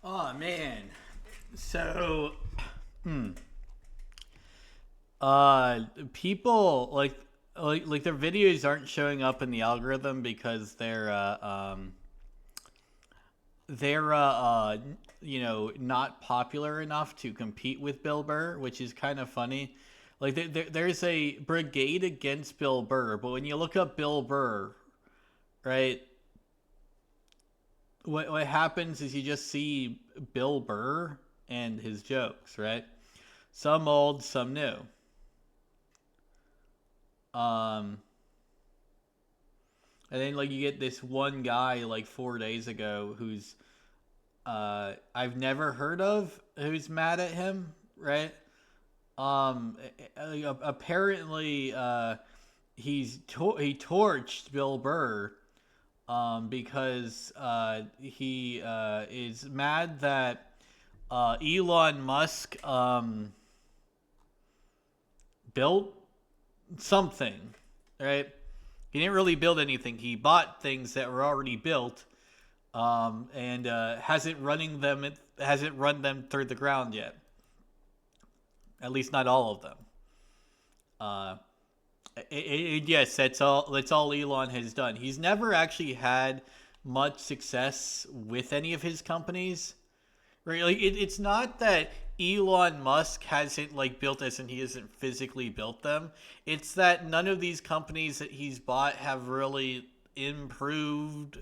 Oh man. So, people like their videos aren't showing up in the algorithm because they're not popular enough to compete with Bill Burr, which is kind of funny. Like there's a brigade against Bill Burr, but when you look up Bill Burr, right, what happens is you just see Bill Burr and his jokes, right? Some old, some new. Um, and then like you get this one guy like 4 days ago who's I've never heard of who's mad at him, right? Apparently he torched Bill Burr because he is mad that Elon Musk built something, right? He didn't really build anything. He bought things that were already built, and hasn't run them through the ground yet. At least not all of them. Uh, yes, That's all Elon has done. He's never actually had much success with any of his companies. Right? Like it's not that Elon Musk hasn't like built this and he hasn't physically built them. It's that none of these companies that he's bought have really improved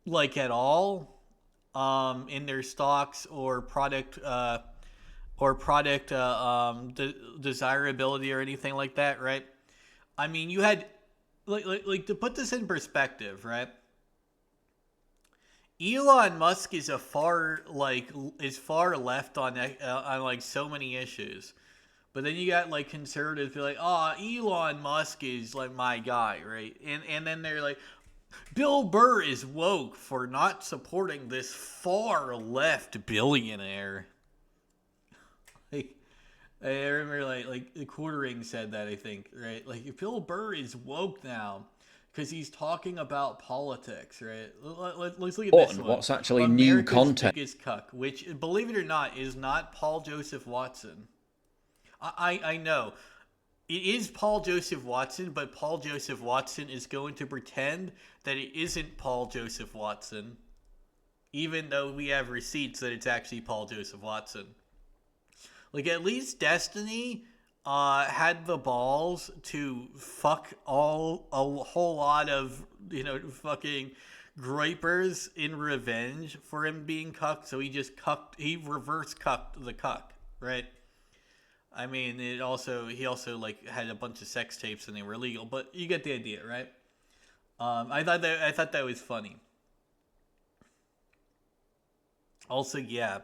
like at all in their stocks or product desirability or anything like that, right? I mean, you had like to put this in perspective, right? Elon Musk is far left on like so many issues, but then you got like conservatives be like, "Oh, Elon Musk is like my guy," right? And then they're like, Bill Burr is woke for not supporting this far left billionaire. Like, I remember like the quartering said that, I think, right? Like Bill Burr is woke now because he's talking about politics, right? Let's look at this Important. one. What's actually new America's content? biggest cuck, which, believe it or not, is not Paul Joseph Watson. I know it is Paul Joseph Watson, but Paul Joseph Watson is going to pretend that it isn't Paul Joseph Watson, even though we have receipts that it's actually Paul Joseph Watson. Like at least Destiny had the balls to fuck a whole lot of fucking gripers in revenge for him being cucked. So he reverse cucked the cuck, right? I mean, he also like had a bunch of sex tapes and they were illegal, but you get the idea, right? I thought that was funny. Also, yeah,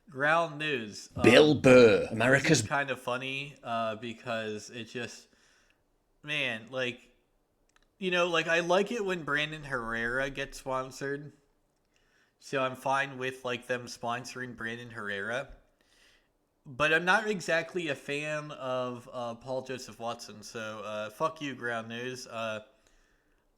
ground news. Bill Burr, This is America's kind of funny because it just, man, like I like it when Brandon Herrera gets sponsored. So I'm fine with like them sponsoring Brandon Herrera. But I'm not exactly a fan of Paul Joseph Watson. So fuck you, Ground News.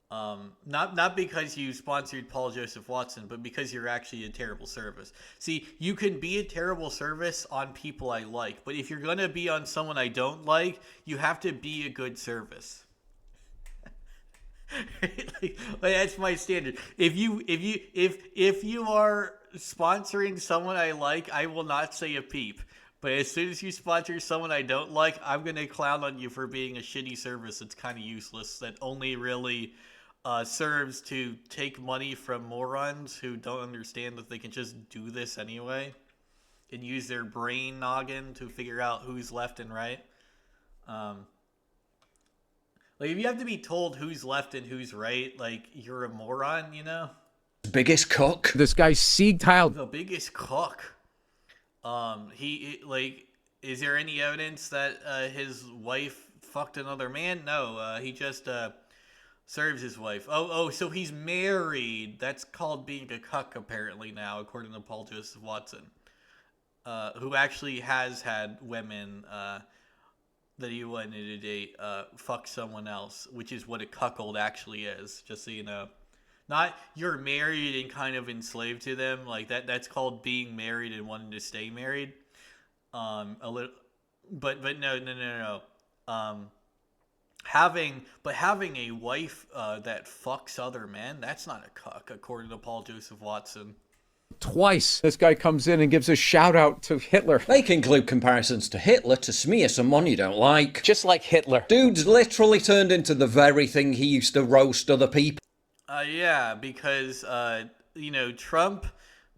Not because you sponsored Paul Joseph Watson, but because you're actually a terrible service. See, you can be a terrible service on people I like, but if you're gonna be on someone I don't like, you have to be a good service. like that's my standard. If you are sponsoring someone I like, I will not say a peep. But as soon as you sponsor someone I don't like, I'm gonna clown on you for being a shitty service that's kind of useless. That only really serves to take money from morons who don't understand that they can just do this anyway and use their brain noggin to figure out who's left and right. Um, like if you have to be told who's left and who's right, like you're a moron, you know? biggest cook. This guy Sieg Tile. The biggest cook. Like, is there any evidence that his wife fucked another man? No, he just serves his wife. So he's married. That's called being a cuck, apparently now, according to Paul Joseph Watson, who actually has had women that he wanted to date fuck someone else, which is what a cuckold actually is. Just so you know. Not you're married and kind of enslaved to them. Like that's called being married and wanting to stay married. A little, but no. Having a wife that fucks other men, that's not a cuck, according to Paul Joseph Watson. Twice this guy comes in and gives a shout out to Hitler. They can include comparisons to Hitler to smear someone you don't like. Just like Hitler. Dude's literally turned into the very thing he used to roast other people. Yeah, because Trump,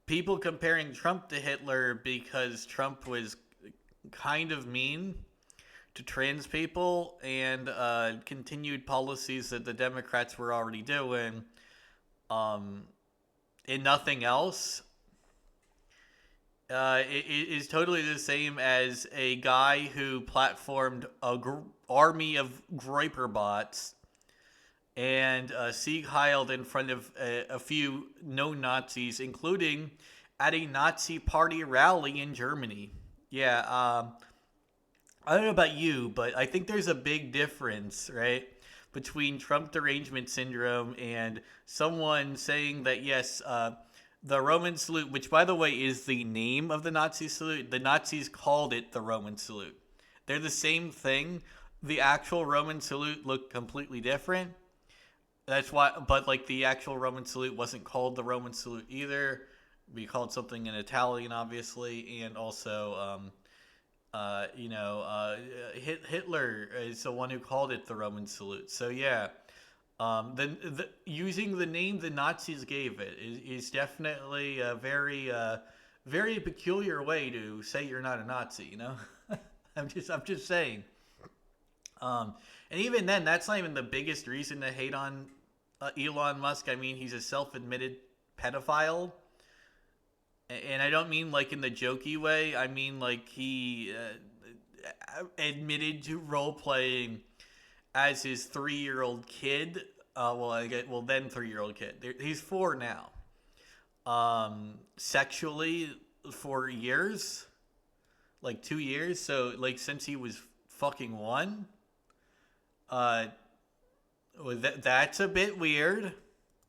people comparing Trump to Hitler because Trump was kind of mean to trans people and continued policies that the Democrats were already doing, and nothing else. It is totally the same as a guy who platformed a army of Groiper bots and Sieg Heiled in front of a few known Nazis, including at a Nazi party rally in Germany. Yeah, I don't know about you, but I think there's a big difference, right, between Trump derangement syndrome and someone saying that, yes, the Roman salute, which, by the way, is the name of the Nazi salute. The Nazis called it the Roman salute. They're the same thing. The actual Roman salute looked completely different. That's why, but like the actual Roman salute wasn't called the Roman salute either. We called something in Italian, obviously, and also, Hitler is the one who called it the Roman salute. So yeah, using the name the Nazis gave it is definitely a very, very peculiar way to say you're not a Nazi. You know, I'm just saying. And even then, that's not even the biggest reason to hate on Elon Musk. I mean, he's a self-admitted pedophile. And I don't mean like in the jokey way. I mean like he admitted to role-playing as his 3-year-old kid. Then 3-year-old kid. He's 4 now. Sexually for years. Like 2 years. So like since he was fucking 1. That's a bit weird,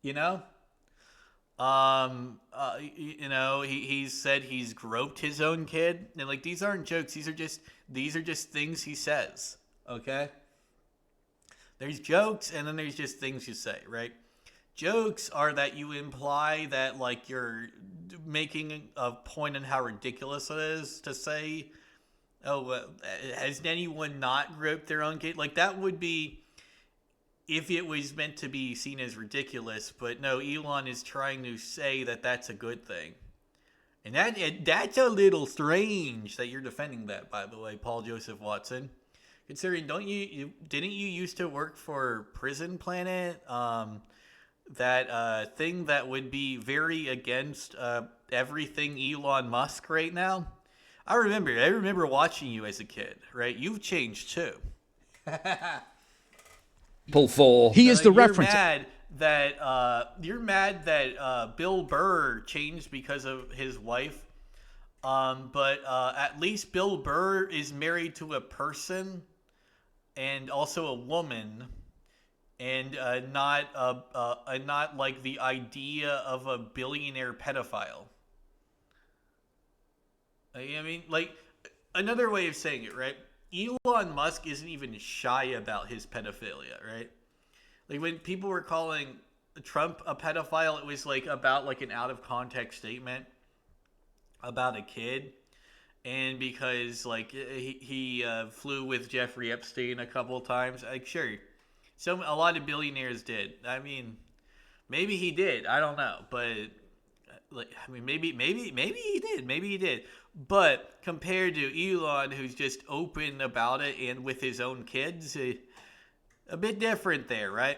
you know. He said he's groped his own kid, and like these aren't jokes. These are just things he says. Okay. There's jokes, and then there's just things you say, right? Jokes are that you imply that like you're making a point on how ridiculous it is to say, "Oh, has anyone not groped their own kid?" Like that would be if it was meant to be seen as ridiculous, but no, Elon is trying to say that that's a good thing. And that's a little strange that you're defending that, by the way, Paul Joseph Watson. Considering, didn't you used to work for Prison Planet? That thing that would be very against everything Elon Musk right now? I remember watching you as a kid, right? You've changed too. For he is the reference. You're mad that Bill Burr changed because of his wife, but at least Bill Burr is married to a person and also a woman, and not like the idea of a billionaire pedophile. I mean, like another way of saying it, right? Elon Musk isn't even shy about his pedophilia, right? Like when people were calling Trump a pedophile, it was like about like an out of context statement about a kid. And because like he flew with Jeffrey Epstein a couple of times, like sure, a lot of billionaires did. I mean, maybe he did. I don't know, but like I mean, maybe he did. But compared to Elon, who's just open about it and with his own kids, a bit different there, right?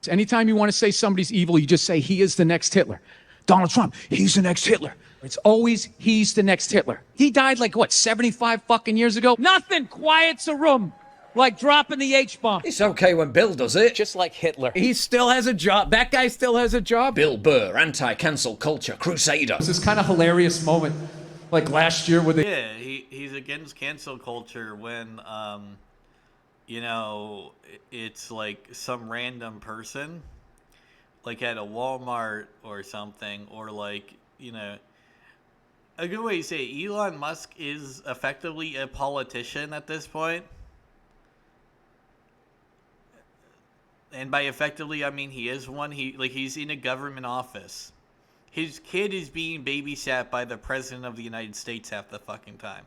Anytime you want to say somebody's evil, you just say he is the next Hitler. Donald Trump, he's the next Hitler. It's always he's the next Hitler. He died like what, 75 fucking years ago? Nothing quiets a room like dropping the H-bomb. It's okay when Bill does it. Just like Hitler. He still has a job. That guy still has a job. Bill Burr, anti-cancel culture crusader. It's this kind of hilarious moment, like last year with Yeah, he's against cancel culture when, it's like some random person. like at a Walmart or something, or like, you know, a good way to say it, Elon Musk is effectively a politician at this point. And by effectively, I mean he is one. He's in a government office. His kid is being babysat by the president of the United States half the fucking time.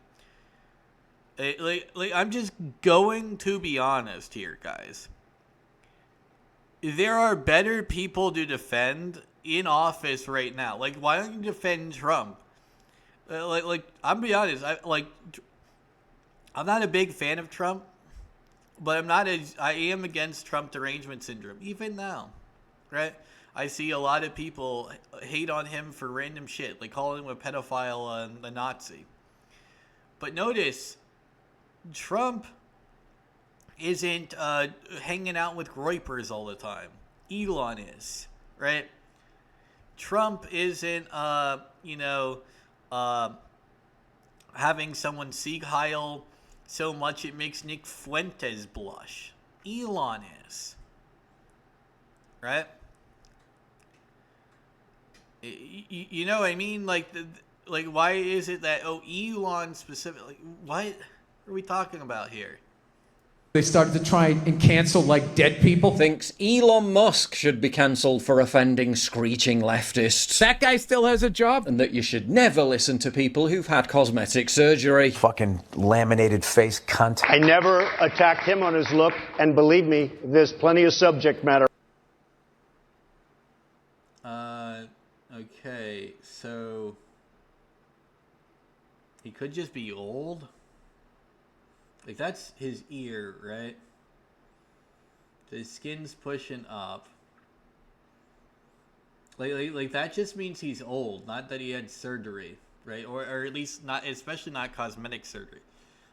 I'm just going to be honest here, guys. There are better people to defend in office right now. Like, why don't you defend Trump? I'm be honest. I'm not a big fan of Trump, but I am against Trump derangement syndrome even now, right? I see a lot of people hate on him for random shit, like calling him a pedophile and a Nazi. But notice, Trump isn't hanging out with groypers all the time. Elon is, right? Trump isn't, having someone Sieg Heil so much it makes Nick Fuentes blush. Elon is, right? You know what I mean? Like, why is it that, Elon specifically, what are we talking about here? They started to try and cancel, like, dead people. Thinks Elon Musk should be cancelled for offending screeching leftists. That guy still has a job? And that you should never listen to people who've had cosmetic surgery. Fucking laminated face cunt. I never attacked him on his look, and believe me, there's plenty of subject matter. Okay, so he could just be old. Like, that's his ear, right? His skin's pushing up. Like that just means he's old, not that he had surgery, right? Or at least not, especially not cosmetic surgery.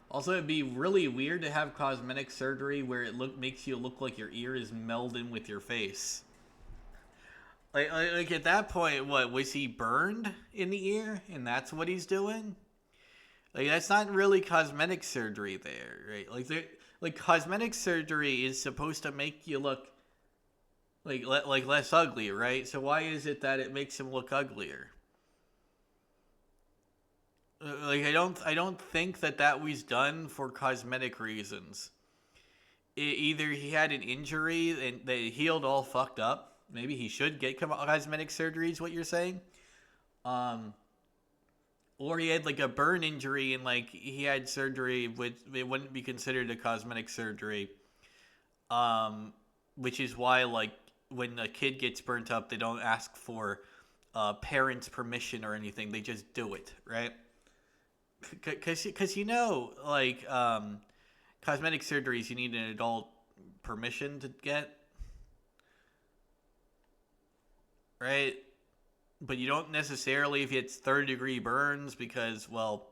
Also, it'd be really weird to have cosmetic surgery where it makes you look like your ear is melded with your face. Like at that point, what, was he burned in the ear? And that's what he's doing? Like, that's not really cosmetic surgery there, right? Like cosmetic surgery is supposed to make you look like less ugly, right? So why is it that it makes him look uglier? Like, I don't think that was done for cosmetic reasons. Either he had an injury and they healed all fucked up. Maybe he should get cosmetic surgery is what you're saying. Or he had like a burn injury and like he had surgery, which it wouldn't be considered a cosmetic surgery. Which is why, like, when a kid gets burnt up, they don't ask for parents' permission or anything. They just do it, right? Because like, cosmetic surgeries, you need an adult permission to get. Right? But you don't necessarily if it's third-degree burns because, well,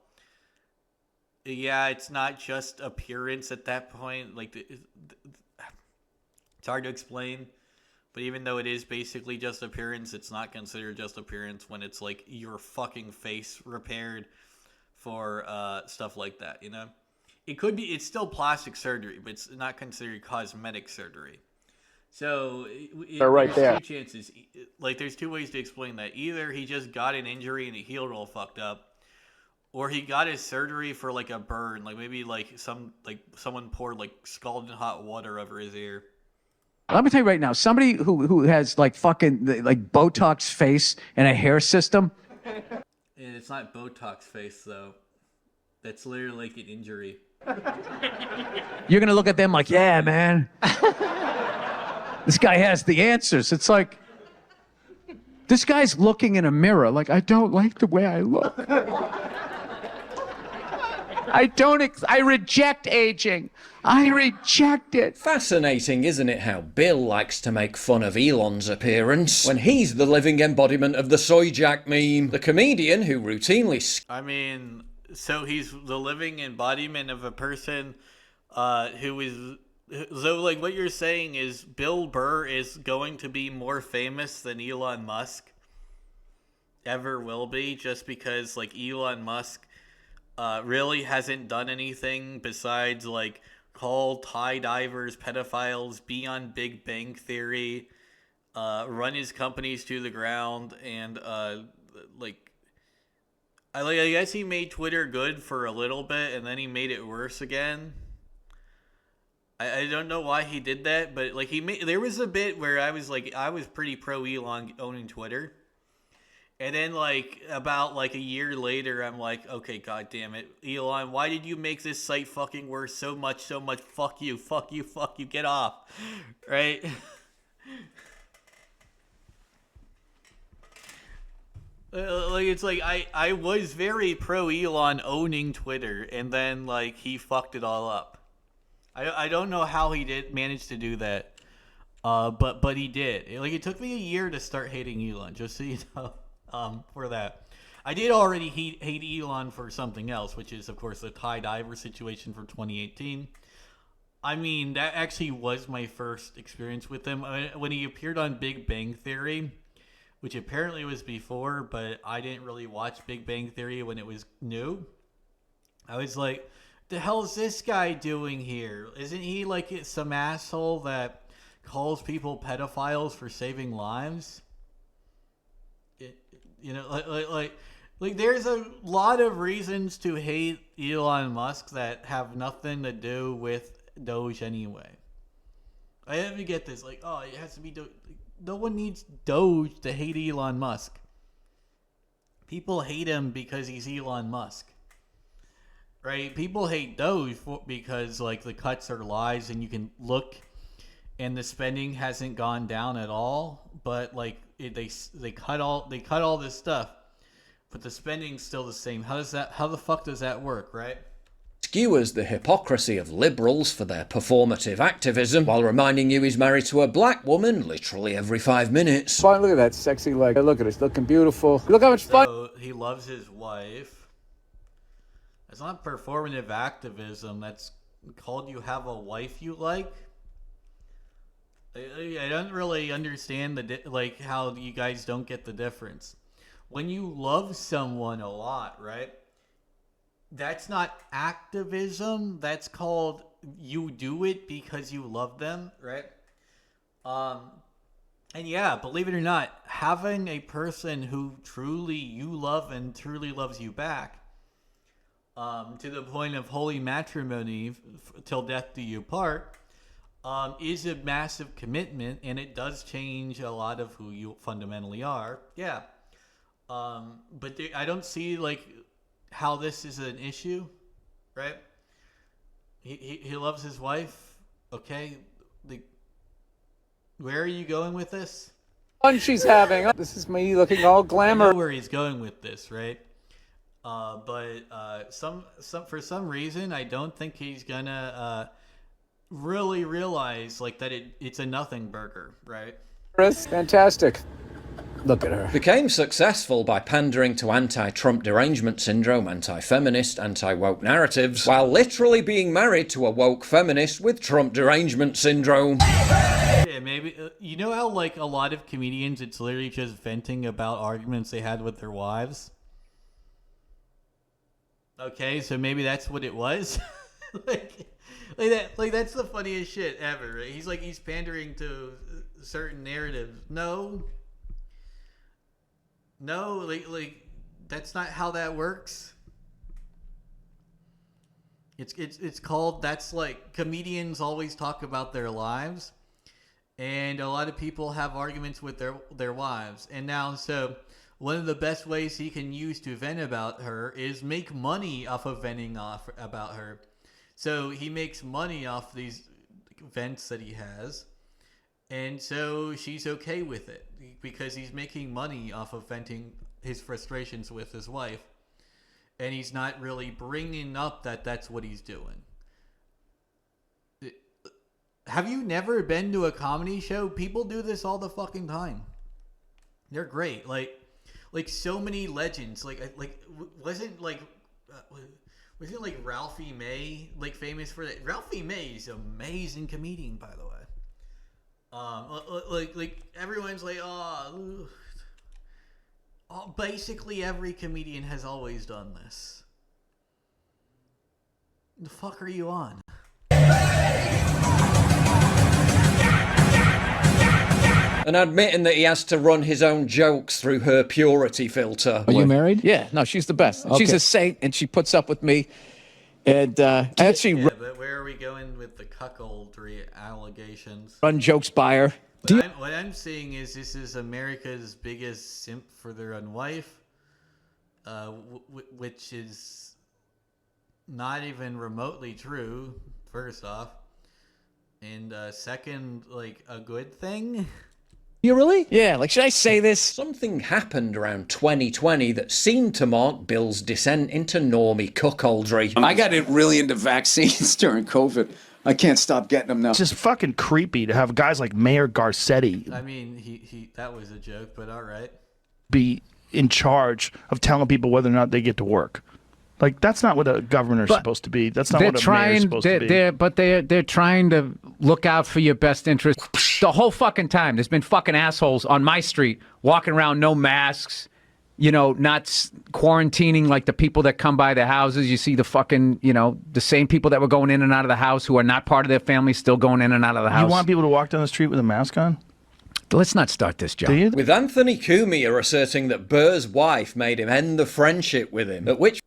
yeah, it's not just appearance at that point. Like, it's hard to explain. But even though it is basically just appearance, it's not considered just appearance when it's, like, your fucking face repaired for stuff like that, you know? It's still plastic surgery, but it's not considered cosmetic surgery. So, They're right there. There's two chances. Like, there's two ways to explain that. Either he just got an injury and it healed all fucked up, or he got his surgery for, like, a burn. Like, maybe, like, someone poured, like, scalding hot water over his ear. Let me tell you right now, somebody who has, like, fucking, like, Botox face and a hair system. And it's not Botox face, though. That's literally like an injury. You're going to look at them like, yeah, man. This guy has the answers. It's like, this guy's looking in a mirror like, I don't like the way I look. I reject aging. I reject it. Fascinating, isn't it, how Bill likes to make fun of Elon's appearance when he's the living embodiment of the soy jack meme, the comedian who routinely... I mean, so he's the living embodiment of a person who is... So, like, what you're saying is Bill Burr is going to be more famous than Elon Musk ever will be, just because, like, Elon Musk really hasn't done anything besides, like, call Thai divers pedophiles, be on Big Bang Theory, run his companies to the ground, and I guess he made Twitter good for a little bit, and then he made it worse again. I don't know why he did that, but like there was a bit where I was pretty pro Elon owning Twitter. And then, like, about, like, a year later, I'm like, okay, god damn it. Elon, why did you make this site fucking worse so much? Fuck you, get off. Right? It's like, I was very pro-Elon owning Twitter, and then, like, he fucked it all up. I don't know how he manage to do that. But he did. It took me a year to start hating Elon, just so you know. For that. I did already hate Elon for something else, which is, of course, the Ty Diver situation for 2018. I mean, that actually was my first experience with him. When he appeared on Big Bang Theory, which apparently was before, but I didn't really watch Big Bang Theory when it was new. I was like, the hell is this guy doing here? Isn't he like some asshole that calls people pedophiles for saving lives? Like, there's a lot of reasons to hate Elon Musk that have nothing to do with Doge anyway. I have to get this. Like, oh, it has to be Doge. No one needs Doge to hate Elon Musk. People hate him because he's Elon Musk. Right? People hate Doge because, like, the cuts are lies and you can look and the spending hasn't gone down at all. But, like, they cut all this stuff, but the spending's still the same. How the fuck does that work, right? Skewers the hypocrisy of liberals for their performative activism while reminding you he's married to a black woman literally every 5 minutes. Fine, look at that sexy leg. Look at it, it's looking beautiful. Look how much fun. So he loves his wife. That's not performative activism. That's called you have a wife you like. I don't really understand how you guys don't get the difference. When you love someone a lot, right? That's not activism. That's called you do it because you love them, right? And yeah, believe it or not, having a person who truly you love and truly loves you back, to the point of holy matrimony, till death do you part, is a massive commitment, and it does change a lot of who you fundamentally are. Yeah. But I don't see, like, how this is an issue, right? He loves his wife. Okay. Where are you going with this? Fun she's having. This is me looking all glamour. I know where he's going with this, right? But for some reason, I don't think he's gonna really realize like that it's a nothing burger, right? Fantastic. Look at her. Became successful by pandering to anti-Trump derangement syndrome, anti-feminist, anti-woke narratives, while literally being married to a woke feminist with Trump derangement syndrome. Yeah, maybe you know how like a lot of comedians, it's literally just venting about arguments they had with their wives. Okay, so maybe that's what it was. like that's the funniest shit ever, right? He's pandering to certain narratives. No, like that's not how that works. It's called, that's like, comedians always talk about their lives, and a lot of people have arguments with their wives. And now, so one of the best ways he can use to vent about her is make money off of venting off about her. So he makes money off these vents that he has, and so she's okay with it because he's making money off of venting his frustrations with his wife, and he's not really bringing up that that's what he's doing. Have you never been to a comedy show? People do this all the fucking time. They're great. Like so many legends. Wasn't Ralphie May like famous for that? Ralphie May is an amazing comedian, by the way. Like everyone's like, basically every comedian has always done this. The fuck are you on? And admitting that he has to run his own jokes through her purity filter. Are you married? Yeah, no, she's the best. Okay. She's a saint, and she puts up with me. And actually Yeah, but where are we going with the cuckoldry allegations? run jokes by her. What I'm seeing is this is America's biggest simp for their own wife, which is not even remotely true, first off. And second, like, a good thing? You really? Yeah, like, should I say this? Something happened around 2020 that seemed to mark Bill's descent into normie cuckoldry. I got really into vaccines during COVID. I can't stop getting them now. It's just fucking creepy to have guys like Mayor Garcetti I mean, he that was a joke, but all right. be in charge of telling people whether or not they get to work. Like, that's not what a governor's supposed to be. That's not what a mayor's supposed to be. They're trying to look out for your best interest the whole fucking time. There's been fucking assholes on my street walking around, no masks, you know, not quarantining like the people that come by the houses. You see the fucking, you know, the same people that were going in and out of the house who are not part of their family still going in and out of the house. You want people to walk down the street with a mask on? Let's not start this, John. Do you? With Anthony Cumia asserting that Burr's wife made him end the friendship with him, at which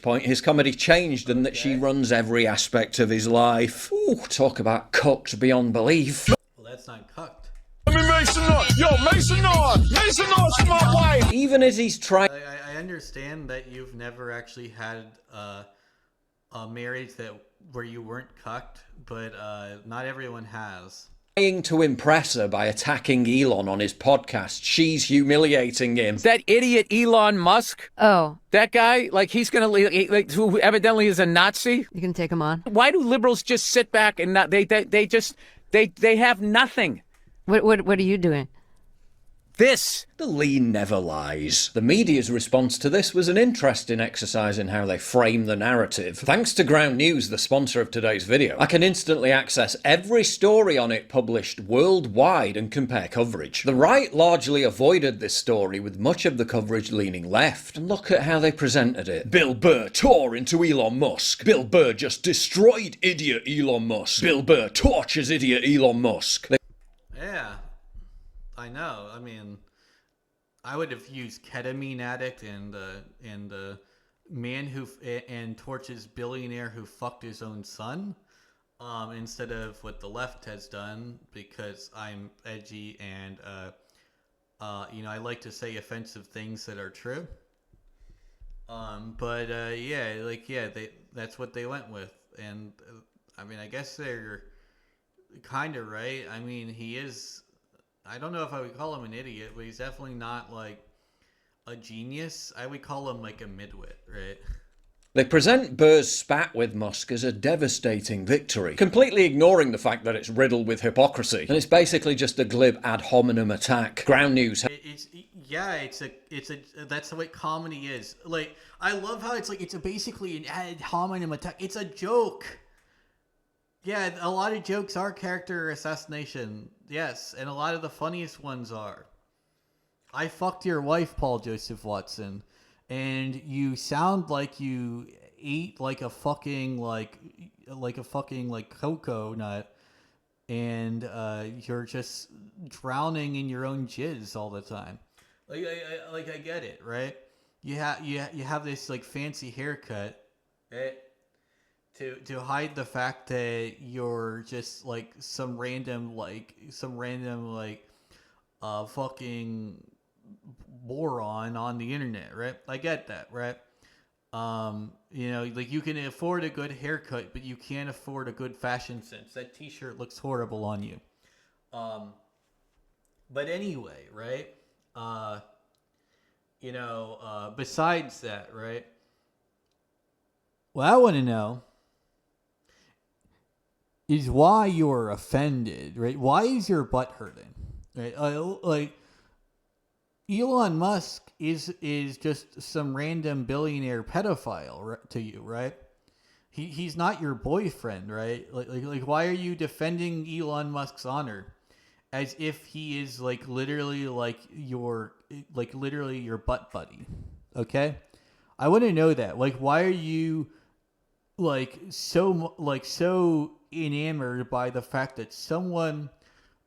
point his comedy changed and that she runs every aspect of his life. Ooh, talk about cooked beyond belief. Well, that's not cucked. Let me make some noise. Yo, make some noise. Make some noise for my wife. Even as he's trying I understand that you've never actually had a marriage where you weren't cucked, but not everyone has. to impress her by attacking Elon on his podcast. She's humiliating him. That idiot Elon Musk, Oh, that guy, like he's gonna, like who evidently is a Nazi. you can take him on. Why do liberals just sit back and not? They have nothing. What are you doing? This. The lean never lies. The media's response to this was an interesting exercise in how they frame the narrative. Thanks to Ground News, the sponsor of today's video, I can instantly access every story on it published worldwide and compare coverage. The right largely avoided this story, with much of the coverage leaning left. And look at how they presented it. Bill Burr tore into Elon Musk. Bill Burr just destroyed idiot Elon Musk. Bill Burr tortures idiot Elon Musk. Yeah, I know. I mean, I would have used ketamine addict and man who and torches billionaire who fucked his own son, instead of what the left has done, because I'm edgy and I like to say offensive things that are true. That's what they went with, and I mean, I guess they're kind of right. I mean, he is. I don't know if I would call him an idiot, but he's definitely not like a genius. I would call him like a midwit, right? They present Burr's spat with Musk as a devastating victory, completely ignoring the fact that it's riddled with hypocrisy, and it's basically just a glib ad hominem attack. Ground News. It's that's what comedy is. Like, I love how it's basically an ad hominem attack. It's a joke. Yeah, a lot of jokes are character assassination. Yes, and a lot of the funniest ones are. I fucked your wife, Paul Joseph Watson, and you sound like you ate like a fucking cocoa nut, and you're just drowning in your own jizz all the time. I get it, right? You have this like fancy haircut, right? To hide the fact that you're just like some random fucking moron on the internet, right? I get that, right? Like, you can afford a good haircut, but you can't afford a good fashion sense. That t-shirt looks horrible on you. But anyway, right? Besides that, right? What I want to know is why you're offended, right? Why is your butt hurting, right? Elon Musk is just some random billionaire pedophile to you, right? He's not your boyfriend, right? Like why are you defending Elon Musk's honor? as if he is like literally like your butt buddy. Okay? I want to know that. Like, why are you so enamored by the fact that someone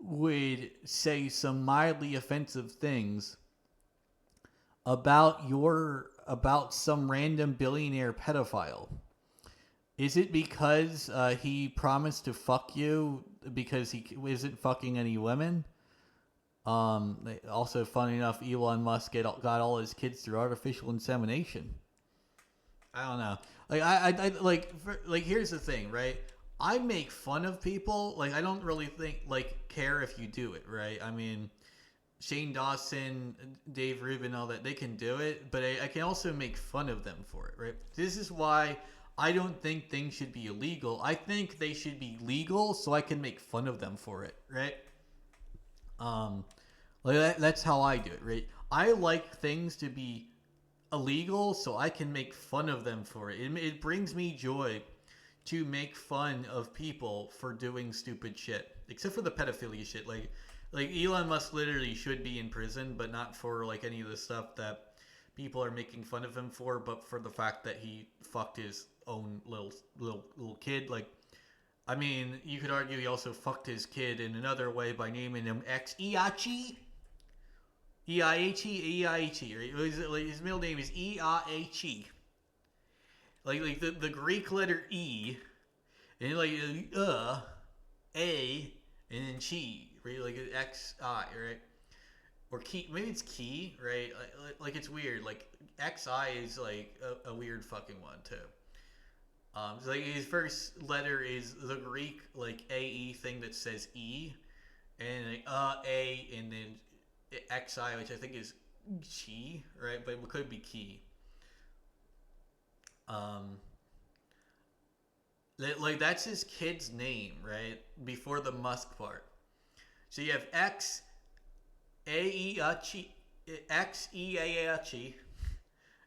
would say some mildly offensive things about some random billionaire pedophile? Is it because he promised to fuck you because he isn't fucking any women? Also, funny enough, Elon Musk got all his kids through artificial insemination. I don't know. Here's the thing, right? I make fun of people. Like, I don't really care if you do it, right? I mean, Shane Dawson, Dave Rubin, all that, they can do it, but I can also make fun of them for it, right? This is why I don't think things should be illegal. I think they should be legal so I can make fun of them for it, right? That's how I do it, right? I like things to be illegal so I can make fun of them for it. It brings me joy to make fun of people for doing stupid shit, except for the pedophilia shit. Like Elon Musk literally should be in prison, but not for like any of the stuff that people are making fun of him for, but for the fact that he fucked his own little kid. Like, I mean, you could argue he also fucked his kid in another way by naming him Eiachi. Eiachi, right? His middle name is Eiachi. Like the Greek letter E, and A, and then chi, right? Like X-I, right? Or key, maybe it's key, right? Like it's weird. Like X-I is like a weird fucking one too. So like his first letter is the Greek like A-E thing that says E, and like A, and then X-I, which I think is chi, right? But it could be key. Like that's his kid's name, right? Before the Musk part. So you have X-E-A-H-I,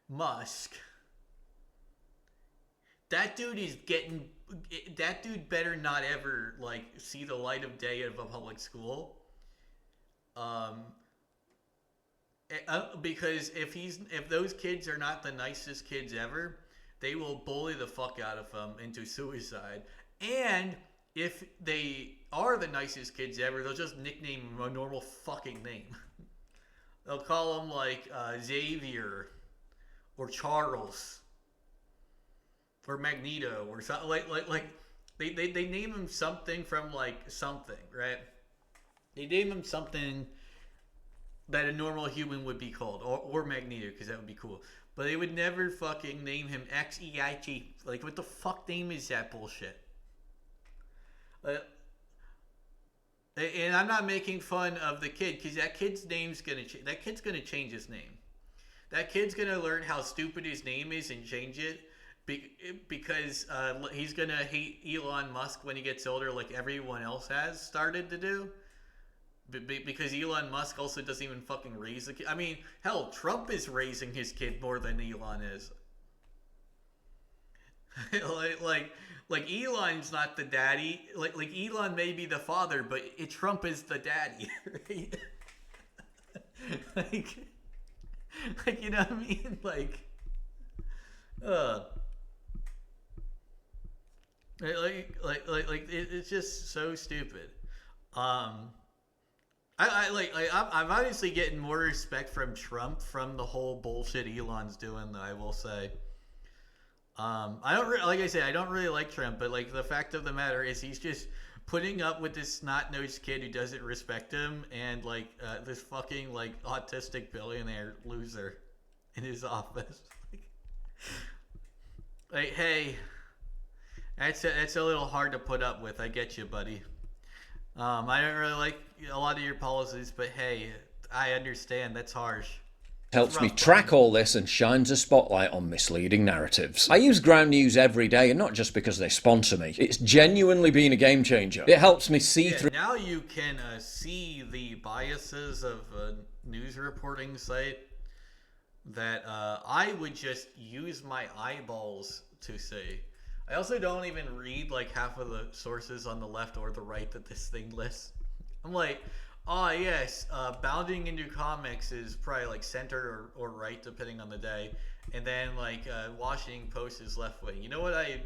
Musk. That dude better not ever like see the light of day of a public school. Because if those kids are not the nicest kids ever, they will bully the fuck out of them into suicide. And if they are the nicest kids ever, they'll just nickname them a normal fucking name. They'll call them like Xavier or Charles or Magneto or something. Like they name him something from like something, right? They name him something that a normal human would be called, or Magneto, because that would be cool. But they would never fucking name him X-E-I-G. Like, what the fuck name is that bullshit? And I'm not making fun of the kid, because that kid's name's gonna that kid's gonna change his name. That kid's gonna learn how stupid his name is and change it, because he's gonna hate Elon Musk when he gets older, like everyone else has started to do. Because Elon Musk also doesn't even fucking raise the kid. I mean, hell, Trump is raising his kid more than Elon is. like Elon's not the daddy. Like Elon may be the father, but Trump is the daddy. Right? like you know what I mean? Like it's just so stupid. I'm obviously getting more respect from Trump from the whole bullshit Elon's doing, though, I will say. I don't really like Trump, but like the fact of the matter is he's just putting up with this snot-nosed kid who doesn't respect him and like this fucking like autistic billionaire loser in his office. Like, hey, that's a little hard to put up with. I get you, buddy. I don't really like a lot of your policies, but hey, I understand. That's harsh. Helps me track all this and shines a spotlight on misleading narratives. I use Ground News every day, and not just because they sponsor me. It's genuinely been a game changer. It helps me see through... Now you can see the biases of a news reporting site that I would just use my eyeballs to see. I also don't even read like half of the sources on the left or the right that this thing lists. I'm like, Oh, yes. Bounding into comics is probably like center or right, depending on the day. And then like Washington Post is left wing. You know what I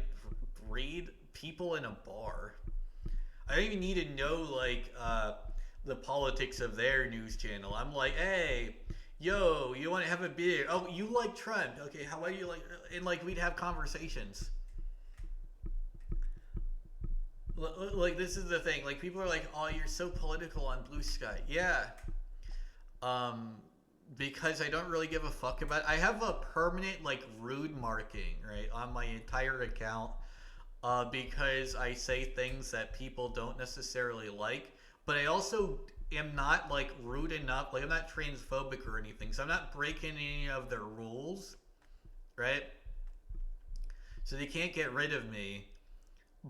read? People in a bar. I don't even need to know like the politics of their news channel. I'm like, hey, yo, you want to have a beer? Oh, you like Trump? Okay, how about you like? And like we'd have conversations. Like this is the thing. Like people are like, "Oh, you're so political on Blue Sky." Yeah. Because I don't really give a fuck about it. I have a permanent like rude marking right on my entire account because I say things that people don't necessarily like. But I also am not like rude enough. Like I'm not transphobic or anything, so I'm not breaking any of their rules, right? So they can't get rid of me.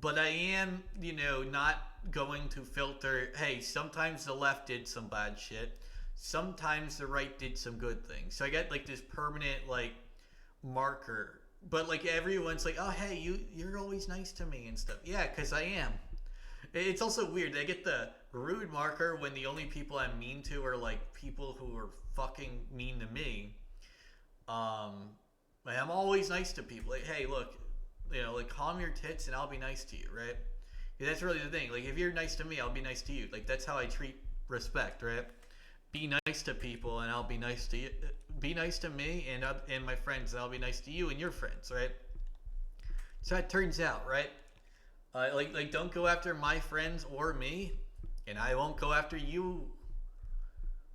But I am, you know, not going to filter, hey, sometimes the left did some bad shit. Sometimes the right did some good things. So I get like this permanent like marker. But like everyone's like, oh, hey, you're always nice to me and stuff. Yeah, because I am. It's also weird. I get the rude marker when the only people I'm mean to are like people who are fucking mean to me. I'm always nice to people. Like, hey, look. You know, like calm your tits and I'll be nice to you, right? Yeah, that's really the thing. Like if you're nice to me, I'll be nice to you. Like that's how I treat respect, right? Be nice to people and I'll be nice to you. Be nice to me and my friends and I'll be nice to you and your friends, right? So it turns out, right? Like don't go after my friends or me, and I won't go after you.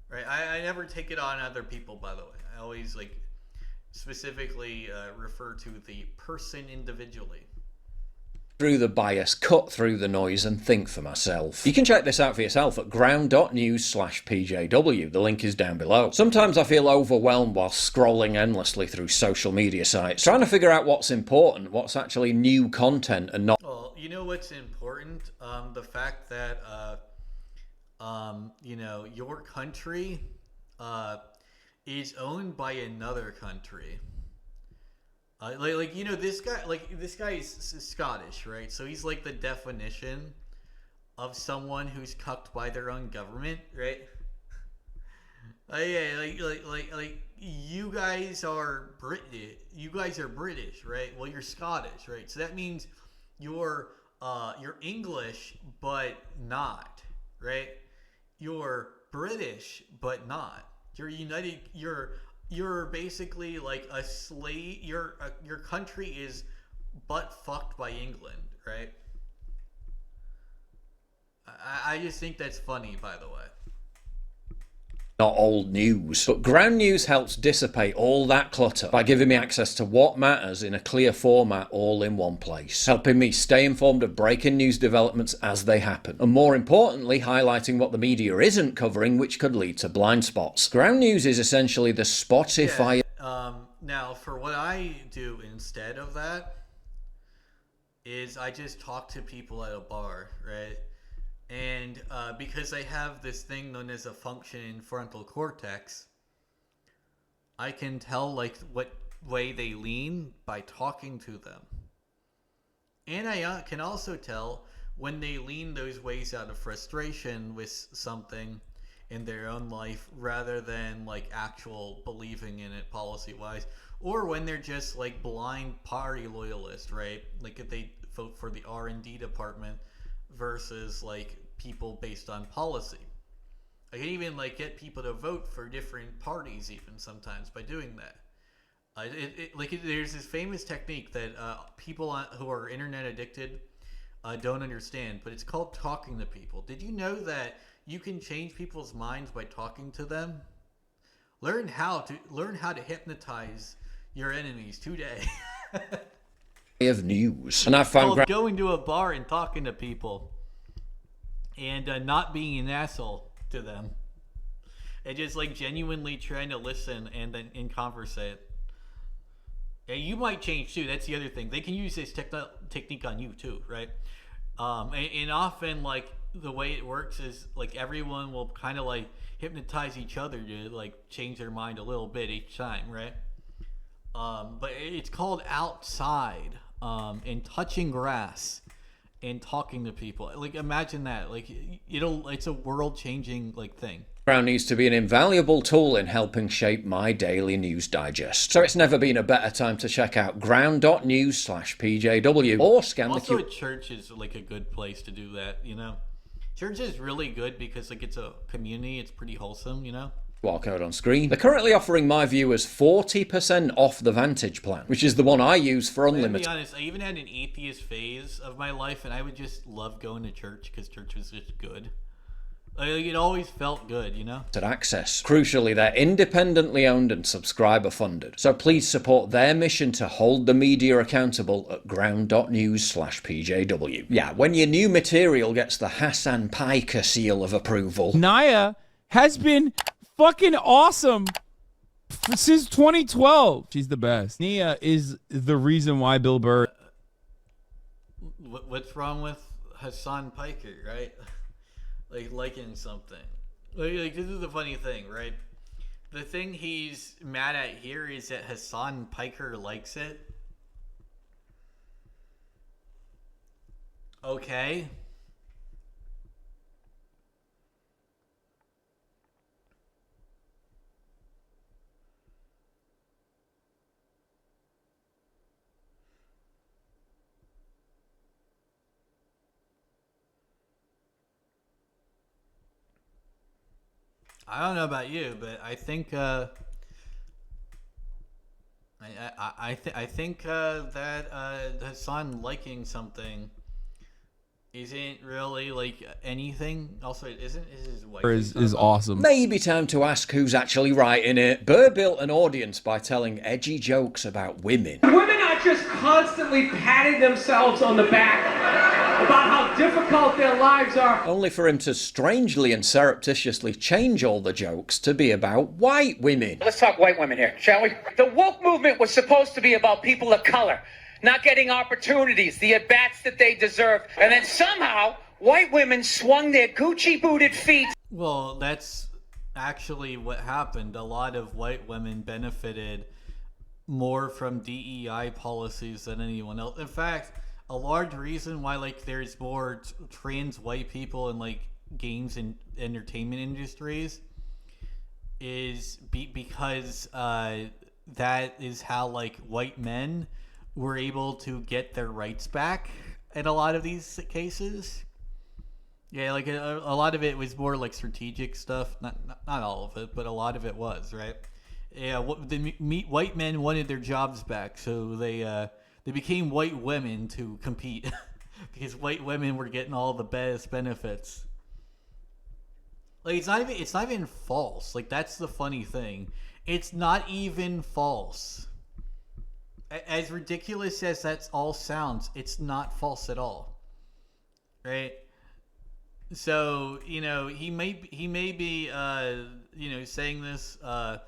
Right? I never take it on other people, by the way. I always like specifically refer to the person individually. Through the bias, cut through the noise and think for myself. You can check this out for yourself at ground.news/PJW. The link is down below. Sometimes I feel overwhelmed while scrolling endlessly through social media sites, trying to figure out what's important, what's actually new content and not... Well, you know what's important? The fact that, you know, your country is owned by another country. Like you know, this guy is Scottish, right? So he's like the definition of someone who's cucked by their own government, right? Yeah, like you guys are British. You guys are British, right? Well, you're Scottish, right? So that means you're English, but not, right? You're British, but not. You're United. You're basically like a slave. Your country is butt fucked by England, right? I just think that's funny, by the way. Not old news. But Ground News helps dissipate all that clutter by giving me access to what matters in a clear format all in one place, helping me stay informed of breaking news developments as they happen, and more importantly, highlighting what the media isn't covering, which could lead to blind spots. Ground News is essentially the Spotify... Yeah, now, for what I do instead of that is I just talk to people at a bar, right? And because I have this thing known as a functioning frontal cortex, I can tell like what way they lean by talking to them. And I can also tell when they lean those ways out of frustration with something in their own life rather than like actual believing in it policy-wise, or when they're just like blind party loyalists, right? Like if they vote for the R&D department versus like people based on policy. I can even like get people to vote for different parties even sometimes by doing that. There's this famous technique that people who are internet addicted don't understand, but it's called talking to people. Did you know that you can change people's minds by talking to them? Learn how to hypnotize your enemies today. of news. And I found going to a bar and talking to people and not being an asshole to them, and just like genuinely trying to listen and then conversate. Yeah, you might change too. That's the other thing. They can use this technique on you too, right? And often like the way it works is like everyone will kind of like hypnotize each other to like change their mind a little bit each time, right? But it's called outside and touching grass. and talking to people. Like, imagine that. Like, it's a world-changing like thing. Ground needs to be an invaluable tool in helping shape my daily news digest. So it's never been a better time to check out ground.news/PJW or scan also, the a church is like a good place to do that, you know? Church is really good because like it's a community, it's pretty wholesome, you know? QR code on screen. They're currently offering my viewers 40% off the Vantage plan, which is the one I use for unlimited. To be honest, I even had an atheist phase of my life, and I would just love going to church because church was just good. Like, it always felt good, you know? Access. Crucially, they're independently owned and subscriber funded. So please support their mission to hold the media accountable at ground.news/PJW. Yeah, when your new material gets the Hassan Piker seal of approval. Naya has been fucking awesome since 2012. She's the best. Nia is the reason why Bill Burr. What's wrong with Hassan Piker, right? Like liking something. Like this is the funny thing, right? The thing he's mad at here is that Hassan Piker likes it. Okay. I don't know about you, but I think I think that Hassan liking something isn't really like anything. Also, is his wife is awesome. Maybe time to ask who's actually writing it. Burr built an audience by telling edgy jokes about women. Women are just constantly patting themselves on the back about how difficult their lives are. Only for him to strangely and surreptitiously change all the jokes to be about white women. Let's talk white women here, shall we? The woke movement was supposed to be about people of color, not getting opportunities, the at-bats that they deserve. And then somehow, white women swung their Gucci-booted feet. Well, that's actually what happened. A lot of white women benefited more from DEI policies than anyone else. In fact, a large reason why like there's more trans white people in like games and entertainment industries is because that is how like white men were able to get their rights back in a lot of these cases. Yeah, like a lot of it was more like strategic stuff. Not all of it, but a lot of it was, right? Yeah, white men wanted their jobs back, so they became white women to compete because white women were getting all the best benefits. Like it's not even false. Like that's the funny thing. It's not even false. As ridiculous as that all sounds, it's not false at all. Right? So, you know, he may be saying this to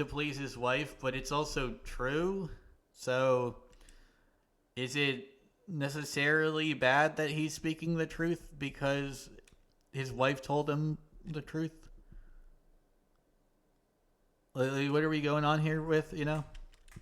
please his wife, but it's also true. So is it necessarily bad that he's speaking the truth because his wife told him the truth? What are we going on here with, you know?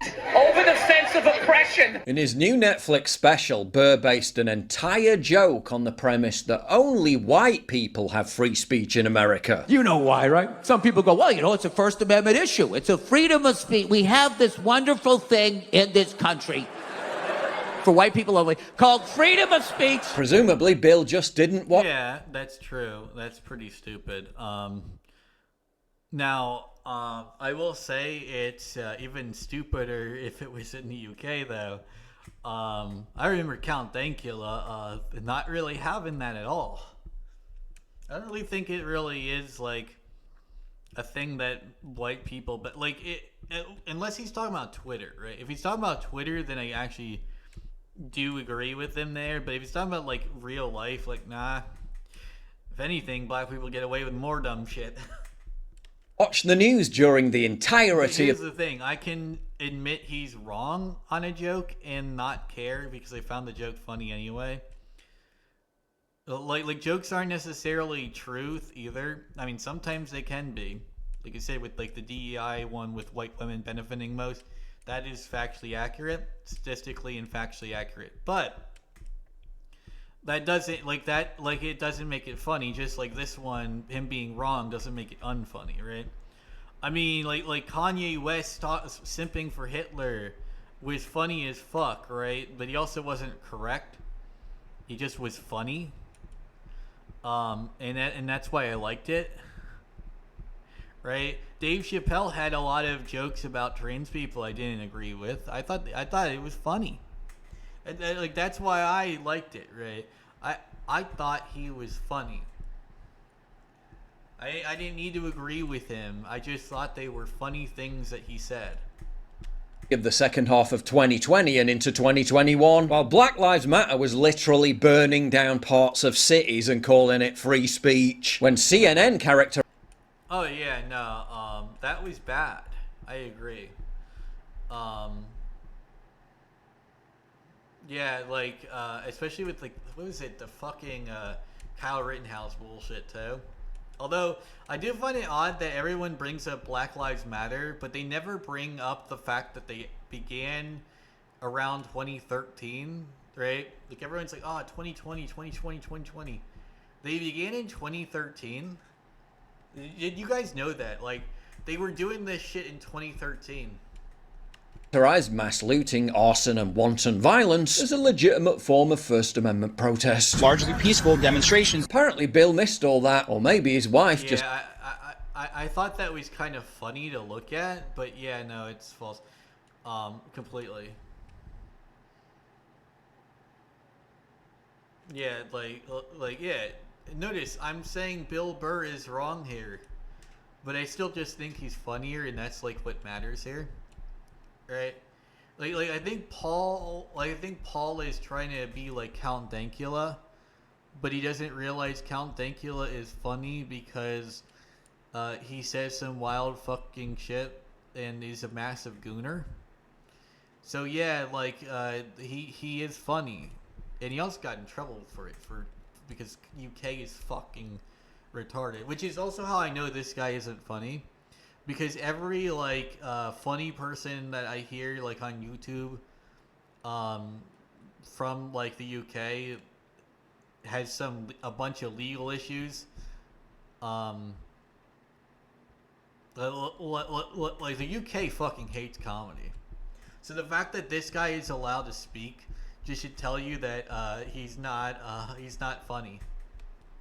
Over the fence of oppression. In his new Netflix special, Burr based an entire joke on the premise that only white people have free speech in America. You know why, right? Some people go, well, you know, it's a First Amendment issue. It's a freedom of speech. We have this wonderful thing in this country for white people only called freedom of speech. Presumably, Bill just didn't want... Yeah, that's true. That's pretty stupid. Now, I will say it's even stupider if it was in the UK, though. I remember Count Dankula not really having that at all. I don't really think it really is, like, a thing that white people... But, like, unless he's talking about Twitter, right? If he's talking about Twitter, then I actually do agree with him there. But if he's talking about, like, real life, like, nah. If anything, black people get away with more dumb shit. Watch the news during the entirety Here's the thing. I can admit he's wrong on a joke and not care because I found the joke funny anyway. Like jokes aren't necessarily truth either. I mean, sometimes they can be. Like I said, with like the DEI one with white women benefiting most, that is factually accurate, statistically and factually accurate. But That doesn't like that like it doesn't make it funny. Just like this one, him being wrong doesn't make it unfunny, right? I mean, like Kanye West simping for Hitler was funny as fuck, right? But he also wasn't correct. He just was funny. And that's why I liked it. Right? Dave Chappelle had a lot of jokes about trans people I didn't agree with. I thought it was funny. Like that's why I liked it, right? I thought he was funny. I didn't need to agree with him. I just thought they were funny things that he said. Of the second half of 2020 and into 2021, while Black Lives Matter was literally burning down parts of cities and calling it free speech, when CNN character... Oh yeah, no, that was bad. I agree. Yeah, like, especially with, like, what was it, the fucking, Kyle Rittenhouse bullshit, too. Although, I do find it odd that everyone brings up Black Lives Matter, but they never bring up the fact that they began around 2013, right? Like, everyone's like, oh, 2020, 2020, 2020. They began in 2013. Did you guys know that? Like, they were doing this shit in 2013. Mass looting, arson and wanton violence as a legitimate form of First Amendment protest. Largely peaceful demonstrations. Apparently Bill missed all that, or maybe his wife just... Yeah, I thought that was kind of funny to look at, but yeah, no, it's false. Completely. Yeah, like, yeah. Notice, I'm saying Bill Burr is wrong here, but I still just think he's funnier, and that's, like, what matters here. Right, like I think Paul is trying to be like Count Dankula, but he doesn't realize Count Dankula is funny because he says some wild fucking shit and he's a massive gooner. So yeah, like he is funny, and he also got in trouble for it because UK is fucking retarded, which is also how I know this guy isn't funny. Because every, like, funny person that I hear, like, on YouTube, from, like, the UK, has a bunch of legal issues. Like, the UK fucking hates comedy. So the fact that this guy is allowed to speak just should tell you that, he's not funny.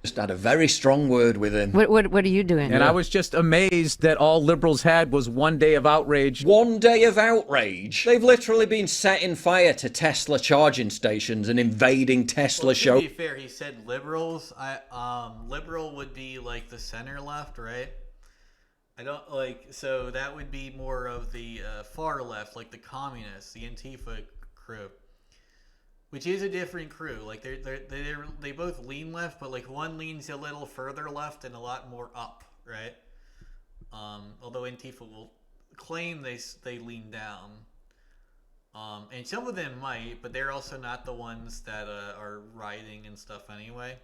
Just had a very strong word with him. What are you doing? And I was just amazed that all liberals had was 1 day of outrage. 1 day of outrage? They've literally been setting fire to Tesla charging stations and invading Tesla shows. To be fair, he said liberals. Liberal would be like the center left, right? I don't like, so that would be more of the far left, like the communists, the Antifa crew. Which is a different crew. Like they both lean left, but like one leans a little further left and a lot more up, right? Although Antifa will claim they lean down, and some of them might, but they're also not the ones that are rioting and stuff anyway.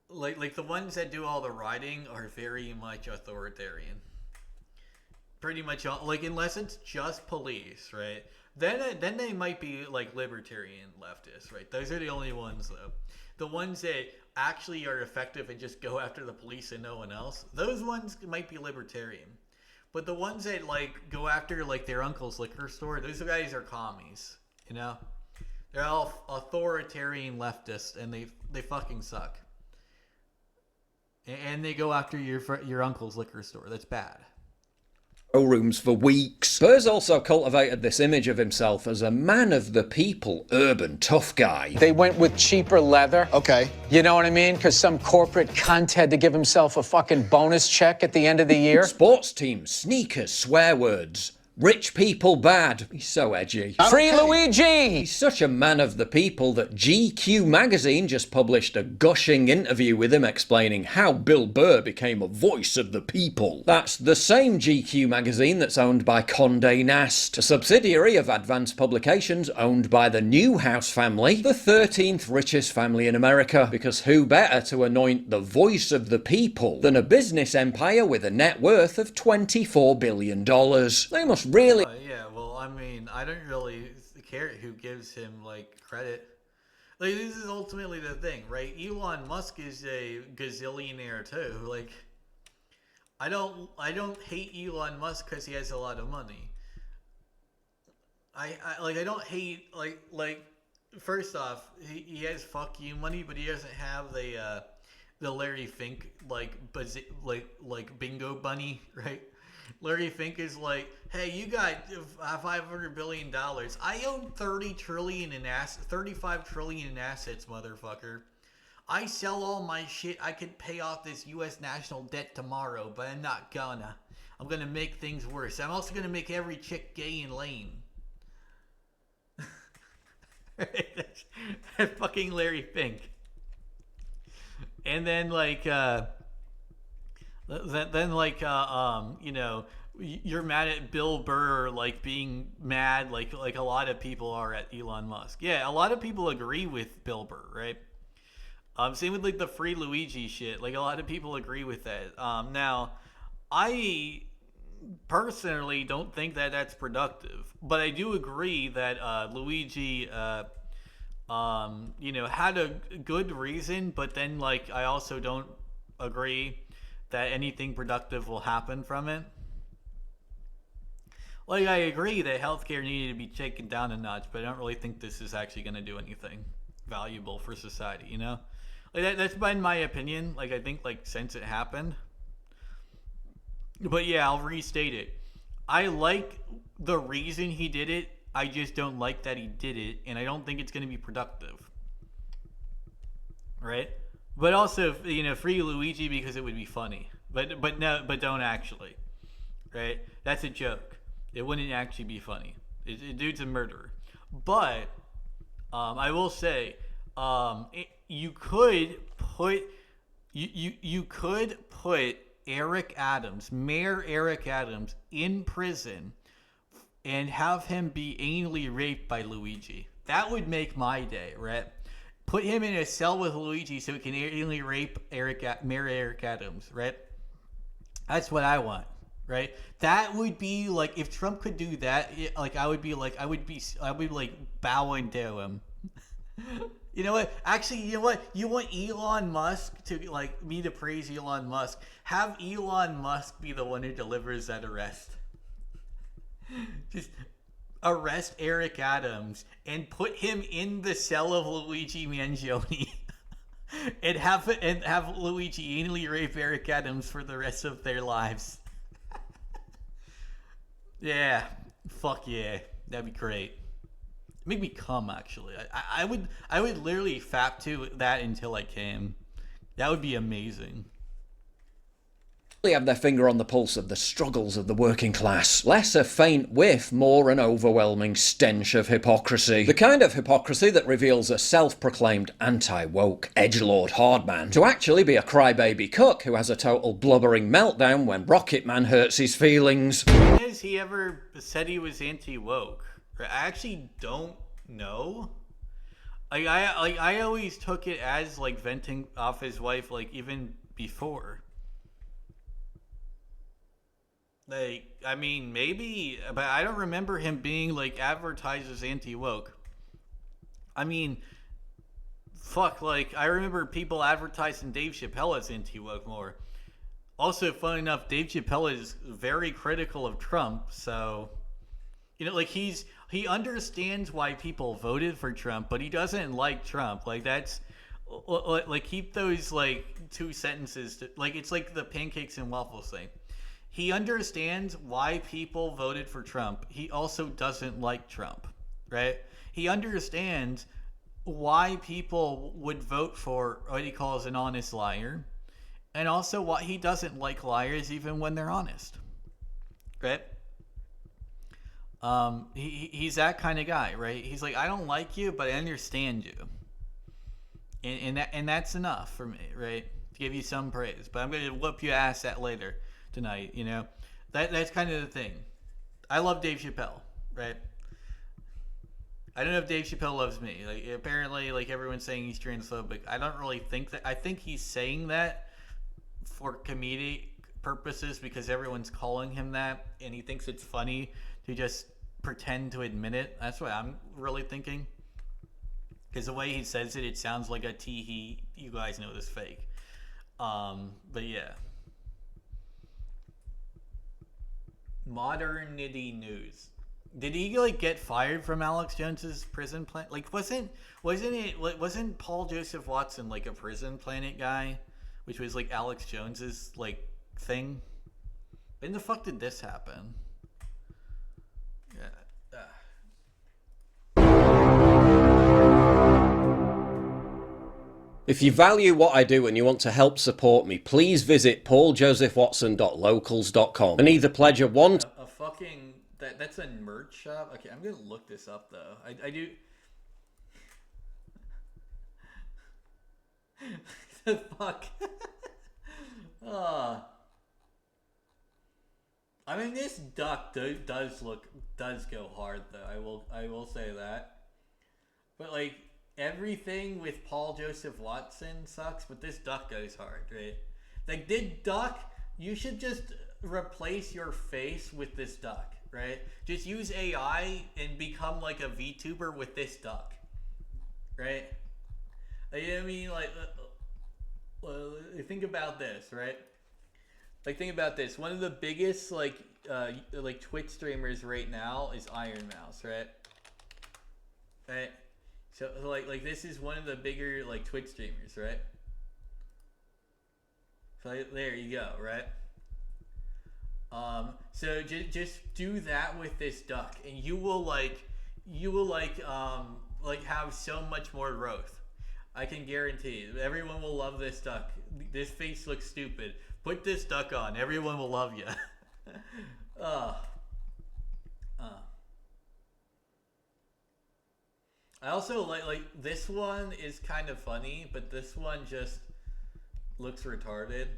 Like the ones that do all the rioting are very much authoritarian. Pretty much all, like unless it's just police, right? Then they might be like libertarian leftists, right? Those are the only ones though. The ones that actually are effective and just go after the police and no one else, those ones might be libertarian. But the ones that like go after like their uncle's liquor store, those guys are commies, you know? They're all authoritarian leftists and they fucking suck. And they go after your uncle's liquor store. That's bad. Rooms for weeks. Burr's also cultivated this image of himself as a man of the people, urban tough guy. They went with cheaper leather. Okay. You know what I mean? Because some corporate cunt had to give himself a fucking bonus check at the end of the year. Sports teams, sneakers, swear words. Rich people bad. He's so edgy. Free Luigi! He's such a man of the people that GQ magazine just published a gushing interview with him explaining how Bill Burr became a voice of the people. That's the same GQ magazine that's owned by Condé Nast, a subsidiary of Advance Publications owned by the Newhouse family, the 13th richest family in America, because who better to anoint the voice of the people than a business empire with a net worth of $24 billion? They must really... Yeah, well, I mean, I don't really care who gives him like credit. Like, this is ultimately the thing, right? Elon Musk is a gazillionaire too. Like, I don't hate Elon Musk because he has a lot of money. I don't hate like first off, he has fuck you money, but he doesn't have the Larry Fink like bingo bunny, right? Larry Fink is like, hey, you got $500 billion. I own 35 trillion in assets, motherfucker. I sell all my shit. I could pay off this U.S. national debt tomorrow, but I'm not gonna. I'm gonna make things worse. I'm also gonna make every chick gay and lame. That's fucking Larry Fink. And then you know, you're mad at Bill Burr like being mad like a lot of people are at Elon Musk. Yeah, a lot of people agree with Bill Burr, right? Same with like the Free Luigi shit. Like a lot of people agree with that. Now, I personally don't think that that's productive, but I do agree that Luigi, you know, had a good reason. But then, like, I also don't agree that anything productive will happen from it. Like, I agree that healthcare needed to be taken down a notch, but I don't really think this is actually going to do anything valuable for society, you know? Like, that's been my opinion. Like, I think, like, since it happened. But yeah, I'll restate it. I like the reason he did it. I just don't like that he did it, and I don't think it's going to be productive. Right? But also, you know, free Luigi because it would be funny. But don't actually. Right? That's a joke. It wouldn't actually be funny. Dude's a murderer. But I will say, you could put Eric Adams, Mayor Eric Adams, in prison and have him be anally raped by Luigi. That would make my day, right? Put him in a cell with Luigi so he can anally rape Mayor Eric Adams, right? That's what I want, right? That would be like, if Trump could do that, I would be bowing to him. You know what? Actually, you know what? You want Elon Musk to, like, me to praise Elon Musk. Have Elon Musk be the one who delivers that arrest. Just arrest Eric Adams and put him in the cell of Luigi Mangione. and have Luigi anally rape Eric Adams for the rest of their lives. Yeah. Fuck yeah. That'd be great. Make me come, actually. I would literally fap to that until I came. That would be amazing. They have their finger on the pulse of the struggles of the working class. Less a faint whiff, more an overwhelming stench of hypocrisy. The kind of hypocrisy that reveals a self-proclaimed anti-woke, edgelord hardman to actually be a crybaby cuck who has a total blubbering meltdown when Rocket Man hurts his feelings. Has he ever said he was anti-woke? I actually don't know. I always took it as like venting off his wife, like even before. Like, I mean, maybe, but I don't remember him being like advertised as anti-woke. I mean, fuck, like I remember people advertising Dave Chappelle as anti-woke more. Also, fun enough, Dave Chappelle is very critical of Trump, so you know, like he understands why people voted for Trump, but he doesn't like Trump. Like that's like keep those like two sentences to, like it's like the pancakes and waffles thing. He understands why people voted for Trump. He also doesn't like Trump, right? He understands why people would vote for what he calls an honest liar, and also why he doesn't like liars even when they're honest, right? He's that kind of guy, right? He's like, I don't like you, but I understand you, and that's enough for me, right? To give you some praise. But I'm gonna whoop your ass that later tonight, you know. That's kind of the thing. I love Dave Chappelle, right? I don't know if Dave Chappelle loves me. Like apparently, like everyone's saying he's transphobic. I don't really think that. I think he's saying that for comedic purposes because everyone's calling him that, and he thinks it's funny to just pretend to admit it. That's what I'm really thinking. Because the way he says it, it sounds like a tee-hee. You guys know this fake. But yeah. Modernity news. Did he like get fired from Alex Jones's prison planet? Like wasn't Paul Joseph Watson like a prison planet guy, which was like Alex Jones's like thing? When the fuck did this happen? Yeah. If you value what I do and you want to help support me, please visit pauljosephwatson.locals.com and either pledge a fucking that's a merch shop. Okay, I'm gonna look this up though. I do. The fuck. I mean, this duck does go hard though. I will say that. But like everything with Paul Joseph Watson sucks, but this duck goes hard, right? Like this duck, you should just replace your face with this duck, right? Just use AI and become like a VTuber with this duck, right? Like, I mean, like, think about this, right? Like, think about this. One of the biggest like Twitch streamers right now is Iron Mouse, right? Right. So like this is one of the bigger like Twitch streamers, right? So there you go, right? So just do that with this duck, and you will have so much more growth. I can guarantee you. Everyone will love this duck. This face looks stupid. Put this duck on. Everyone will love you. I also like this one is kind of funny, but this one just looks retarded.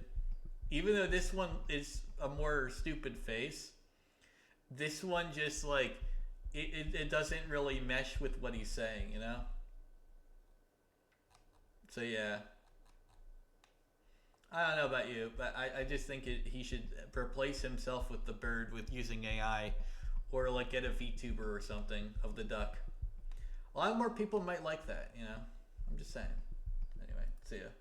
Even though this one is a more stupid face, this one just like it doesn't really mesh with what he's saying, you know? So yeah. I don't know about you, but I just think he should replace himself with the bird with using AI, or like get a VTuber or something of the duck. A lot more people might like that, you know? I'm just saying. Anyway, see ya.